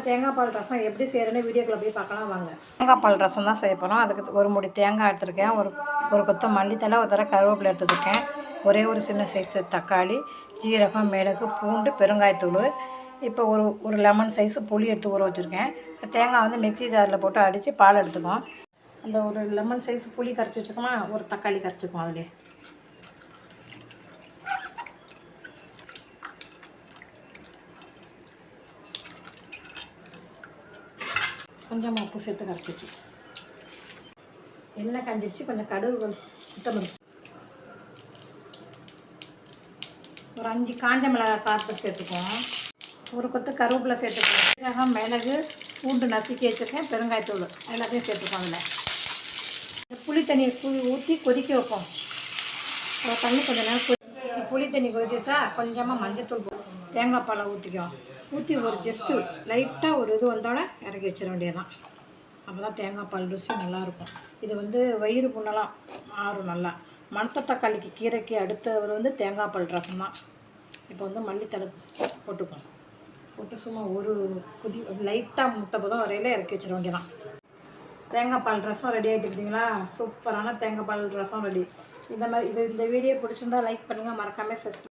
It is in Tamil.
தேங்காய் பால் ரசம் எப்படி செய்கிறேன்னு வீடியோக்குள்ளே போய் பார்க்கலாம் வாங்க. தேங்காய் பால் ரசம் தான் செய்ய போகிறோம். அதுக்கு ஒரு முடி தேங்காய் எடுத்துருக்கேன், ஒரு கொத்து மல்லித்தலை, ஒரு தடவை கருவேப்பிலை எடுத்துருக்கேன், ஒரே ஒரு சின்ன சைஸு தக்காளி, ஜீரகம், மிளகு, பூண்டு, பெருங்காயத்தூள். இப்போ ஒரு லெமன் சைஸு புளி எடுத்து ஊற வச்சுருக்கேன். தேங்காய் வந்து மிக்ஸி ஜாரில் போட்டு அடித்து பால் எடுத்துக்குவோம். அந்த ஒரு லெமன் சைஸ் புளி கரைச்சி வச்சுக்கோமா, ஒரு தக்காளி கரைச்சிக்குவோம். அதிலே கொஞ்சமாக உப்பு சேர்த்து கரைச்சி வச்சு எண்ணெய் காஞ்சிச்சு, கொஞ்சம் கடுகு சுத்தம் ஒரு 5 காஞ்ச மிளகாய் கார்பெட் சேர்த்துக்குவோம். ஒரு கொத்து கருவேப்பிலை சேர்த்துக்குவோம். சீரகம், மிளகு, பூண்டு நசுக்கி வச்சுருக்கேன், பெருங்காயத்தூள் எல்லாத்தையும் சேர்த்துப்போம். அதில் புளி தண்ணியை ஊற்றி கொதிக்க வைப்போம். தண்ணி கொஞ்சம் நேரம் புளி தண்ணி கொதிச்சா கொஞ்சமாக மஞ்சத்தூள் தேங்காய் பாலை ஊற்றிக்குவோம். ஊற்றி ஒரு ஜஸ்ட்டு லைட்டாக ஒரு இது வந்தோடனே இறக்கி வச்சிட வேண்டியதுதான். அப்போ தான் தேங்காய் பால் ருசி நல்லாயிருக்கும். இது வந்து வயிறு புண்ணெல்லாம் ஆறும் நல்லா. மணத்த தக்காளிக்கு கீரைக்கு அடுத்தது வந்து தேங்காய் பால் ரசம் தான். இப்போ வந்து மல்லித்தலை போட்டுப்போம். போட்டு சும்மா ஒரு கொதி லைட்டாக முட்டை போதும் வரையில் இறக்கி வச்சிட வேண்டியதான். தேங்காய் பால் ரசம் ரெடி ஆகிட்டுக்கிட்டிங்களா? சூப்பரான தேங்காய் பால் ரசம் ரெடி. இந்த வீடியோ பிடிச்சிருந்தா லைக் பண்ணுங்கள், மறக்காமல் சப்ஸ்கிரைப்